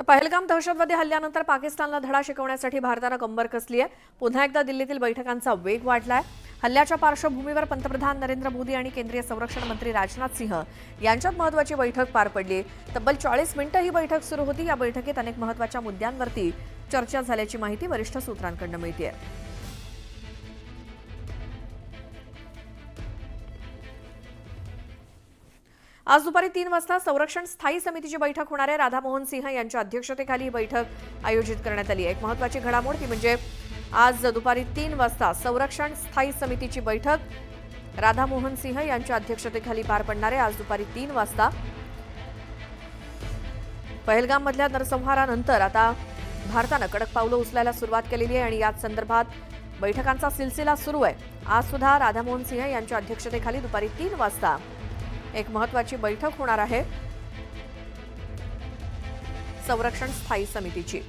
पहलगाम दहशतवादी हल्ल्यानंतर पाकिस्तानला धडा शिकवण्यासाठी भारताने कंबर कसली आहे। पुन्हा एकदा दिल्लीतील बैठकांचा वेग वाढलाय। हल्ल्याच्या पार्श्वभूमीवर पंतप्रधान नरेंद्र मोदी आणि केंद्रीय संरक्षण मंत्री राजनाथ सिंह यांच्यात महत्त्वाची बैठक पार पडली। तब्बल 40 मिनिटे ही बैठक सुरू होती। या बैठकीत अनेक महत्त्वाच्या मुद्द्यांवरती चर्चा झाल्याची माहिती वरिष्ठ सूत्रांकडून मिळते। आज दुपारी 3 वाजता संरक्षण स्थायी समितीची बैठक होणार आहे। राधा मोहन सिंह यांच्या अध्यक्षतेखाली ही बैठक आयोजित करण्यात आली आहे। एक महत्त्वाची घडामोड ती म्हणजे आज दुपारी 3 वाजता संरक्षण स्थायी समितीची बैठक राधा मोहन सिंह यांच्या अध्यक्षतेखाली पार पडणार आहे। आज दुपारी 3 वाजता पहलगाममधल्या नरसंहारानंतर आता भारताने कडक पावलं उचलायला सुरुवात केलेली आहे आणि याच संदर्भात बैठकांचा सिलसिला सुरू आहे। आज सुद्धा राधा मोहन सिंह यांच्या अध्यक्षतेखाली दुपारी 3 वाजता एक महत्त्वाची बैठक होणार आहे संरक्षण स्थायी समितीची।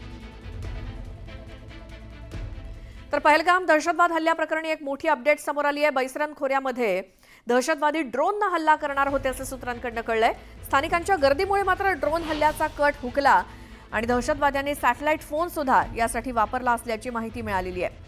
तर पहलगाम दहशतवाद हल्ल्याप्रकरणी एक मोठी अपडेट समोर आली आहे। बैसरन खोऱ्यामध्ये दहशतवादी ड्रोनने हल्ला करणार होते असे सूत्रांकडून कळलंय। स्थानिकांच्या गर्दीमुळे मात्र ड्रोन हल्ल्याचा कट हुकला आणि दहशतवाद्यांनी सॅटेलाइट फोन सुद्धा यासाठी वापरला असल्याची माहिती मिळालेली आहे।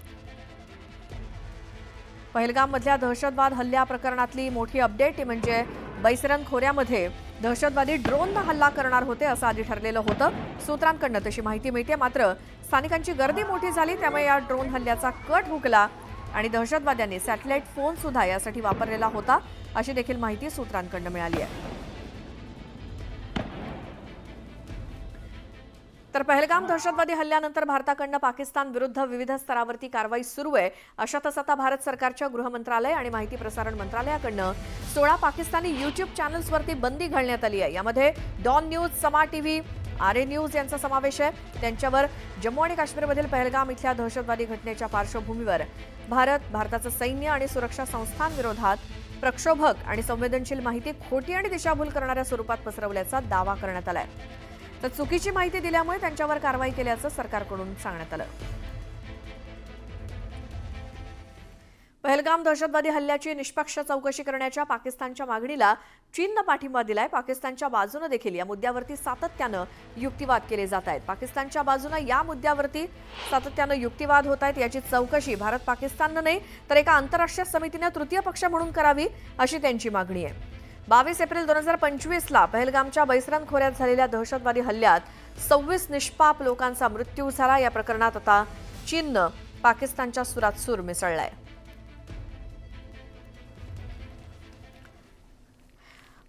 पहलगाममधल्या दहशतवाद हल्ल्या प्रकरणातली मोठी अपडेट म्हणजे बैसरन खोऱ्यामध्ये दहशतवादी ड्रोनने हल्ला करणार होते असं आधी ठरलेलं होतं। सूत्रांकडून तशी माहिती मिळते, मात्र स्थानिकांची गर्दी मोठी झाली त्यामुळे या ड्रोन हल्ल्याचा कट हुकला आणि दहशतवाद्यांनी सॅटेलाइट फोन सुद्धा यासाठी वापरलेला होता अशी देखील माहिती सूत्रांकडून मिळाली आहे। तर पहलगाम दहशतवादी हल्ल्यानंतर भारताकडून पाकिस्तान विरुद्ध विविध स्तरावरती कारवाई सुरू आहे। अशातच आता भारत सरकारच्या गृह मंत्रालय आणि माहिती प्रसारण मंत्रालयाकडून 16 पाकिस्तानी यूट्यूब चॅनल्सवरती बंदी घालण्यात आली आहे। यामध्ये डॉन न्यूज, समा टीव्ही, आरए न्यूज यांचा समावेश आहे। त्यांच्यावर जम्मू आणि काश्मीरमधील पहलगाम इथल्या दहशतवादी घटनेच्या पार्श्वभूमीवर भारताचं सैन्य आणि सुरक्षा संस्थांविरोधात प्रक्षोभक आणि संवेदनशील माहिती खोटी आणि दिशाभूल करणाऱ्या स्वरूपात पसरवल्याचा दावा करण्यात आलाय। तर चुकीची माहिती दिल्यामुळे त्यांच्यावर कारवाई केल्याचं सरकारकडून सांगण्यात आलं। पहलगाम दहशतवादी हल्ल्याची निष्पक्ष चौकशी करण्याच्या पाकिस्तानच्या मागणीला चीनने पाठिंबा दिलाय। पाकिस्तानच्या बाजूने देखील या मुद्द्यावरती सातत्यानं युक्तिवाद केले जात आहेत। पाकिस्तानच्या बाजूने या मुद्द्यावरती सातत्यानं युक्तिवाद होत आहेत। याची चौकशी भारत पाकिस्तानने नाही तर एका आंतरराष्ट्रीय समितीने तृतीय पक्ष म्हणून करावी अशी त्यांची मागणी आहे। 22 एप्रिल 2025 ला पहलगामच्या बैसरन खोऱ्यात झालेल्या दहशतवादी हल्ल्यात 26 निष्पाप लोकांचा मृत्यू झाला। या प्रकरणात आता चीनने पाकिस्तानच्या सुरात सूर मिसळलाय।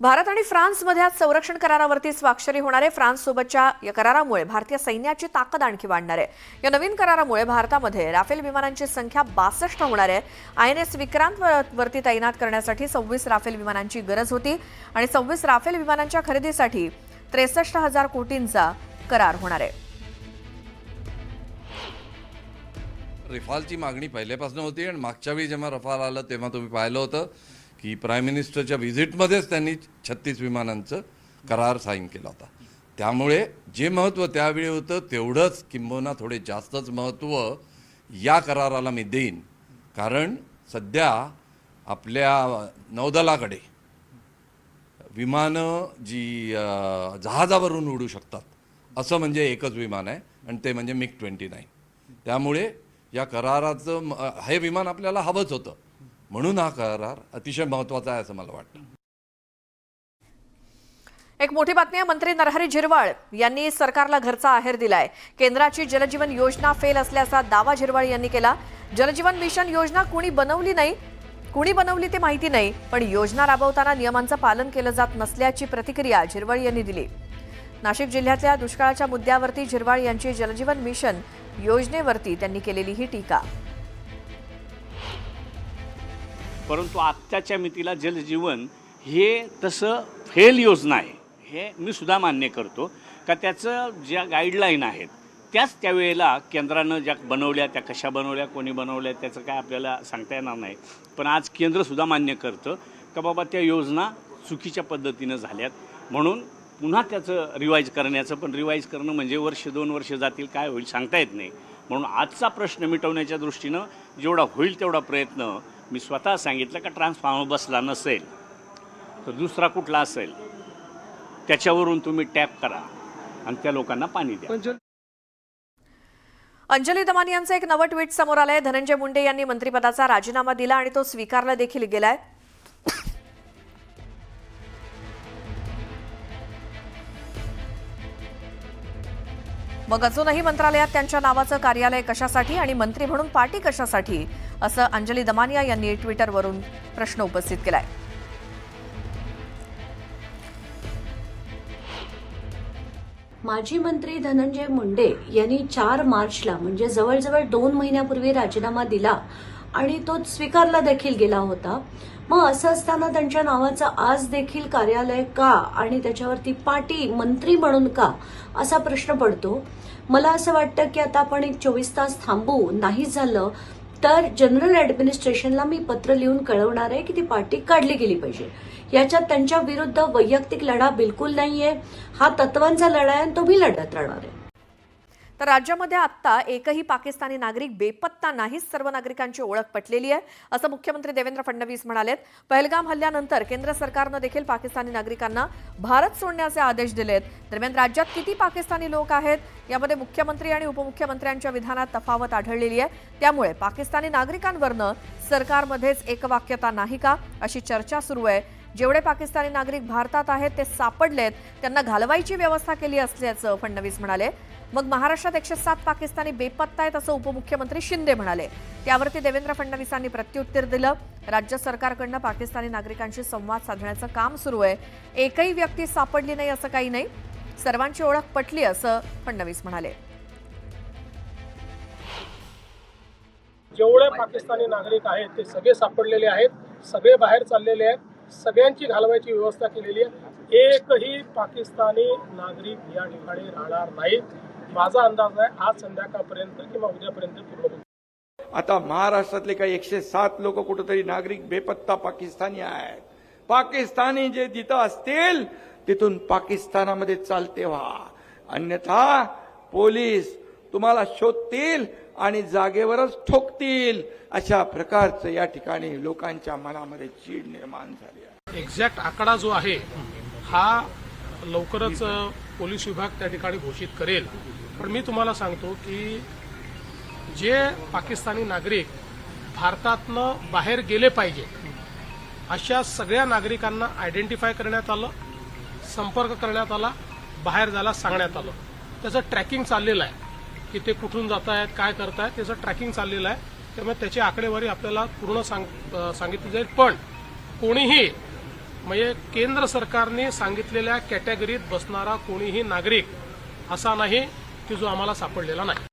भारत आणि फ्रान्समध्ये आज संरक्षण करारावरती स्वाक्षरी होणार आहे। फ्रान्स सोबतच्या या करारामुळे भारतीय सैन्याची ताकद आणखी वाढणार आहे। या नवीन करारामुळे भारतामध्ये राफेल विमानांची संख्या 62 होणार आहे। आयएनएस विक्रांत वरती तैनात करण्यासाठी 26 राफेल विमानांची गरज होती आणि 26 राफेल विमानांच्या खरेदीसाठी 63,000 कोटींचा करार होणार आहे। रफालची मागणी पहिल्यापासून होती आणि मागच्या वेळी जेव्हा रफाल आलं तेव्हा तुम्ही पाहिलं होतं की प्राईम मिनिस्टरच्या व्हिजिटमध्येच त्यांनी 36 विमानांचं करार साईन केला होता। त्यामुळे जे महत्त्व त्यावेळी होतं तेवढंच किंबहुना थोडे जास्तच महत्त्व या कराराला मी देईन, कारण सध्या आपल्या नौदलाकडे विमानं जी जहाजावरून उडू शकतात असं म्हणजे एकच विमान आहे आणि ते म्हणजे MiG-29। त्यामुळे या कराराचं हे विमान आपल्याला हवंच होतं, म्हणून हा करार अतिशय महत्त्वाचा आहे असं मला वाटतं। एक मोठी बातमी आहे। मंत्री नरहरी झिरवाळ यांनी सरकारला घरचा आहेर दिलाय। केंद्राची जलजीवन योजना फेल असल्याचा दावा झिरवाळ यांनी केला। जलजीवन मिशन योजना कुणी बनवली ते माहिती नाही, पण योजना राबवताना नियमांचं पालन केलं जात नसल्याची प्रतिक्रिया झिरवाळ यांनी दिली। नाशिक जिल्ह्यातल्या दुष्काळाच्या मुद्द्यावरती झिरवाळ यांची जलजीवन मिशन योजनेवरती त्यांनी केलेली ही टीका। परंतु आत्ताच्या मितीला जलजीवन हे तसं फेल योजना आहे हे मी सुद्धा मान्य करतो का त्याचं ज्या गाईडलाईन आहेत त्याच त्यावेळेला केंद्रानं ज्या बनवल्या त्या कशा बनवल्या, कोणी बनवल्या त्याचं काय आपल्याला सांगता येणार नाही। पण आज केंद्रसुद्धा मान्य करतं का बाबा त्या योजना चुकीच्या पद्धतीनं झाल्यात, म्हणून पुन्हा त्याचं रिवाईज करण्याचं, पण रिवाईज करणं म्हणजे वर्ष 2 वर्ष जातील काय होईल सांगता येत नाही। म्हणून आजचा प्रश्न मिटवण्याच्या दृष्टीनं जेवढा होईल तेवढा प्रयत्न मी स्वतः सांगितलं का ट्रान्सफॉर्मर बसला नसेल तर दुसरा कुठला असेल त्याच्यावरून तुम्ही टॅप करा, आणि त्या लोकांना पाणी द्या. अंजली दमानी यांचं एक नवं ट्विट समोर आलंय. धनंजय मुंडे यांनी मंत्रिपदाचा राजीनामा दिला आणि तो स्वीकारला देखील गेलाय. मग अजूनही मंत्रालयात त्यांच्या नावाचं कार्यालय कशासाठी आणि मंत्री म्हणून पार्टी कशासाठी, असं अंजली दमानिया यांनी ट्विटरवरून प्रश्न उपस्थित केलाय. माजी मंत्री धनंजय मुंडे यांनी 4 मार्चला म्हणजे जवळजवळ 2 महिन्यापूर्वी राजीनामा दिला आणि तो स्वीकारला देखील गेला होता. मग असं असताना त्यांच्या नावाचं आज देखील कार्यालय का आणि त्याच्यावरती पार्टी मंत्री म्हणून का, असा प्रश्न पडतो. मला असं वाटतं की आता आपण एक 24 तास थांबू, नाही झालं तर जनरल ऍडमिनिस्ट्रेशनला मी पत्र लिहून कळवणार आहे की ती पार्टी काढली गेली पाहिजे. याच्यात त्यांच्या विरुद्ध वैयक्तिक लढा बिलकुल नाहीये, हा तत्वांचा लढा आहे आणि तो मी लढत राहणार आहे. तर राज्यामध्ये आत्ता एकही पाकिस्तानी नागरिक बेपत्ता नाहीच, सर्व नागरिकांची ओळख पटलेली आहे, असं मुख्यमंत्री देवेंद्र फडणवीस म्हणालेत. पहलगाम हल्ल्यानंतर केंद्र सरकारनं देखील पाकिस्तानी नागरिकांना भारत सोडण्याचे आदेश दिलेत. दरम्यान राज्यात किती पाकिस्तानी लोक आहेत यामध्ये मुख्यमंत्री आणि उपमुख्यमंत्र्यांच्या विधानात तफावत आढळलेली आहे. त्यामुळे पाकिस्तानी नागरिकांवरनं सरकारमध्येच एकवाक्यता नाही का, अशी चर्चा सुरू आहे. जेवढे पाकिस्तानी नागरिक भारतात आहेत ते सापडलेत, त्यांना घालवायची व्यवस्था केली असल्याचं फडणवीस म्हणाले. मग महाराष्ट्रात 107 पाकिस्तानी बेपत्ता आहेत असं उपमुख्यमंत्री शिंदे म्हणाले. त्यावरती देवेंद्र फडणवीसांनी प्रत्युत्तर दिलं. राज्य सरकारकडनं पाकिस्तानी नागरिकांशी संवाद साधण्याचं काम सुरू आहे. एकही व्यक्ती सापडली नाही असं काही नाही, सर्वांची ओळख पटली असं फडणवीस म्हणाले. जेवढे पाकिस्तानी नागरिक आहेत ते सगळे सापडलेले आहेत, सगळे बाहेर चाललेले आहेत, सगळ्यांची घालवायची व्यवस्था केलेली आहे. एकही पाकिस्तानी नागरिक या ठिकाणी राहणार नाहीत. माझा अंदाज आहे आज संध्याकाळपर्यंत किंवा उद्यापर्यंत पूर्ण होईल. आता महाराष्ट्रातले काही 107 लोक कुठेतरी नागरिक बेपत्ता पाकिस्तानी आहेत. पाकिस्तानी जे जिथं असतील तिथून पाकिस्तानामध्ये चालते व्हा, अन्यथा पोलीस तुम्हाला शोधतील आणि जागेवरच ठोकतील. अशा प्रकारचं या ठिकाणी लोकांच्या मनामध्ये चीड निर्माण झाली आहे. एक्झॅक्ट आकडा जो आहे हा लवकरच पोलीस विभाग त्या ठिकाणी घोषित करेल. पण मी तुम्हाला सांगतो की जे पाकिस्तानी नागरिक भारतातनं बाहेर गेले पाहिजे अशा सगळ्या नागरिकांना आयडेंटिफाय करण्यात आलं, संपर्क करण्यात आला, बाहेर जायला सांगण्यात आलं. त्याचं ट्रॅकिंग चाललेलं आहे की ते कुठून जात आहेत, काय करतायत, त्याचं ट्रॅकिंग चाललेलं आहे. त्यामुळे त्याची आकडेवारी आपल्याला पूर्ण सांगितली जाईल. पण कोणीही म्हणजे केंद्र सरकारने सांगितलेल्या कॅटेगरीत बसणारा कोणीही नागरिक असा नाही की जो आम्हाला सापडलेला नाही.